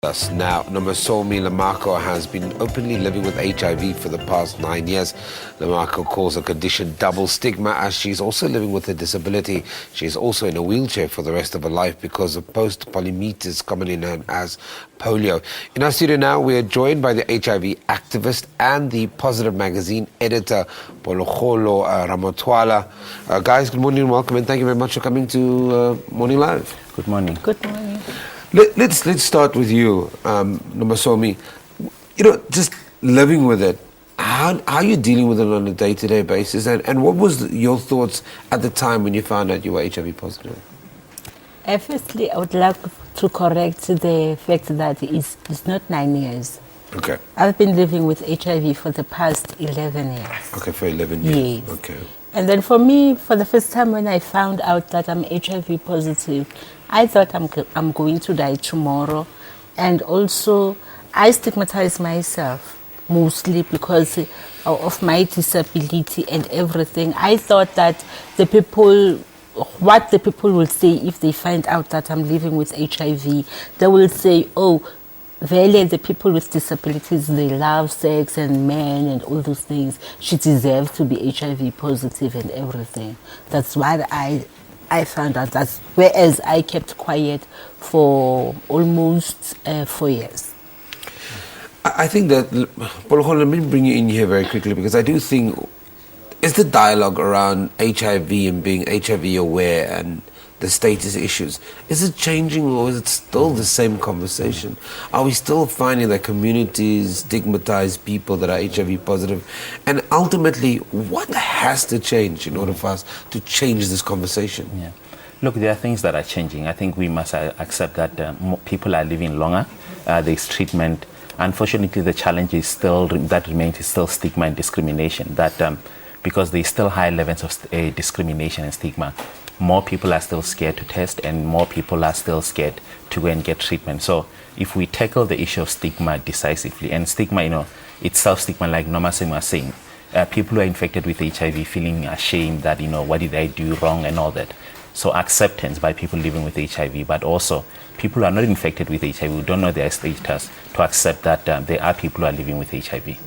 Us now, Nomasomi Limako has been openly living with HIV for the past 9 years. Limako calls the condition double stigma as she's also living with a disability. She is also in a wheelchair for the rest of her life because of Post Polymetis, commonly known as Polio. In our studio now, we are joined by the HIV Activist and the Positive Magazine editor, Pholokgolo Ramothwala. Guys, good morning and welcome, and thank you very much for coming to Morning Live. Good morning. Good morning. Let's start with you, Nomasomi. You know, just living with it, how are you dealing with it on a day-to-day basis? And what was your thoughts at the time when you found out you were HIV positive? Firstly, I would like to correct the fact that it's not 9 years. Okay. I've been living with HIV for the past 11 years. Okay, for 11 years. Yes. Okay. And then for me, for the first time when I found out that I'm HIV positive, I thought I'm going to die tomorrow. And also, I stigmatized myself mostly because of my disability and everything. I thought that what the people will say if they find out that I'm living with HIV, they will say, oh, really, the people with disabilities, they love sex and men and all those things. She deserves to be HIV positive and everything. That's what I found out. Whereas I kept quiet for almost 4 years. I think that, Pholokgolo, let me bring you in here very quickly because I do think, is the dialogue around HIV and being HIV aware and the status issues, is it changing or is it still the same conversation? Are we still finding that communities stigmatize people that are HIV positive? And ultimately, what has to change in order for us to change this conversation? Yeah. Look, there are things that are changing. I think we must accept that more people are living longer. There's treatment. Unfortunately, the challenge is still stigma and discrimination. That because there's still high levels of discrimination and stigma, more people are still scared to test and more people are still scared to go and get treatment. So if we tackle the issue of stigma decisively, and stigma, it's self-stigma like Nomasomi was saying, people who are infected with HIV feeling ashamed that, what did I do wrong and all that. So acceptance by people living with HIV, but also people who are not infected with HIV, who don't know their status, to accept that there are people who are living with HIV.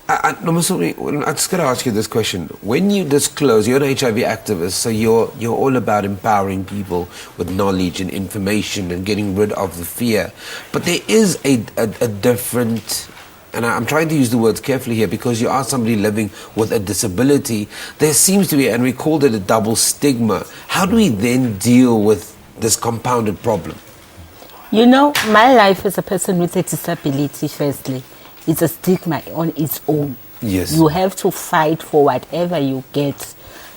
Nomasomi, I just got to ask you this question. When you disclose, you're an HIV activist, so you're all about empowering people with knowledge and information and getting rid of the fear. But there is a different, and I'm trying to use the words carefully here because you are somebody living with a disability. There seems to be, and we called it a double stigma. How do we then deal with this compounded problem? My life as a person with a disability, firstly, it's a stigma on its own. Yes. You have to fight for whatever you get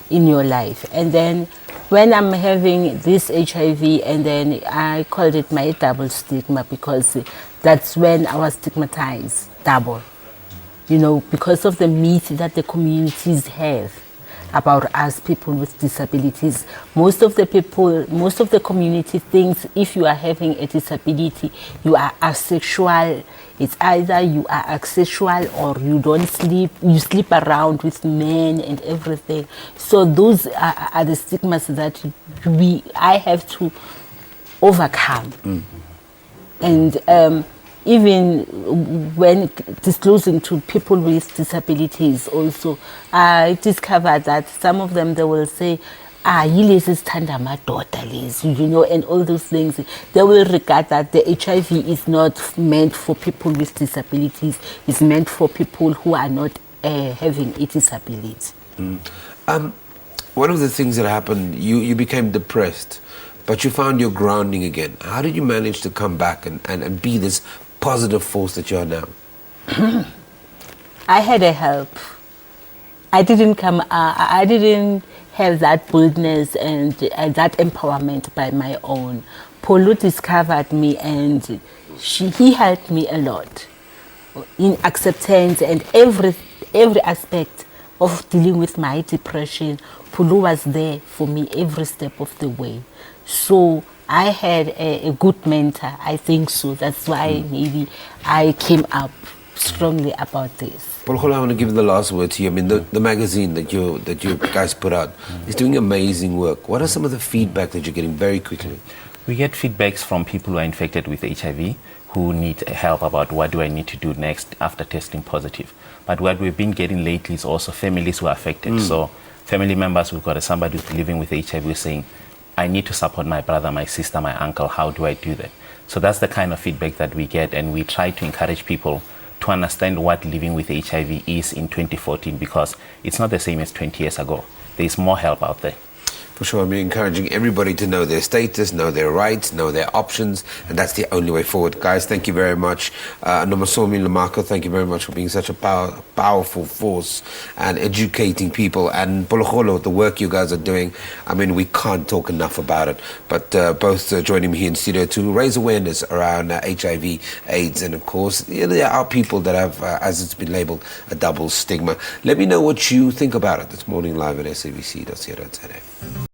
in your life. And then when I'm having this HIV, and then I called it my double stigma because that's when I was stigmatized double. Because of the myth that the communities have about us people with disabilities. Most of the community thinks if you are having a disability, you are asexual. It's either you are asexual or you don't sleep, you sleep around with men and everything. So those are the stigmas that I have to overcome. And even when disclosing to people with disabilities also, I discovered that some of them, they will say, yilezi sithanda amadoda lezi, and all those things. They will regard that the HIV is not meant for people with disabilities. It's meant for people who are not having a disability. One of the things that happened, you became depressed, but you found your grounding again. How did you manage to come back and be this positive force that you are now? I had a help. I didn't have that boldness and that empowerment by my own. Polo discovered me and he helped me a lot in acceptance and every aspect of dealing with my depression. Polo was there for me every step of the way. So I had a good mentor, I think so. That's why maybe I came up strongly about this. Pholokgolo, I want to give the last word to you. I mean, the magazine that you guys put out is doing amazing work. What are some of the feedback that you're getting very quickly? We get feedbacks from people who are infected with HIV who need help about what do I need to do next after testing positive. But what we've been getting lately is also families who are affected. So family members, we've got somebody who's living with HIV saying, I need to support my brother, my sister, my uncle. How do I do that? So that's the kind of feedback that we get, and we try to encourage people to understand what living with HIV is in 2014, because it's not the same as 20 years ago. There's more help out there. For sure, I'm encouraging everybody to know their status, know their rights, know their options, and that's the only way forward. Guys, thank you very much. Nomasomi Limako, thank you very much for being such a powerful force and educating people. And Pholokgolo, the work you guys are doing, I mean, we can't talk enough about it. But both joining me here in studio to raise awareness around HIV, AIDS, and of course, there are people that have, as it's been labelled, a double stigma. Let me know what you think about it. This morning live at SABC.co.za.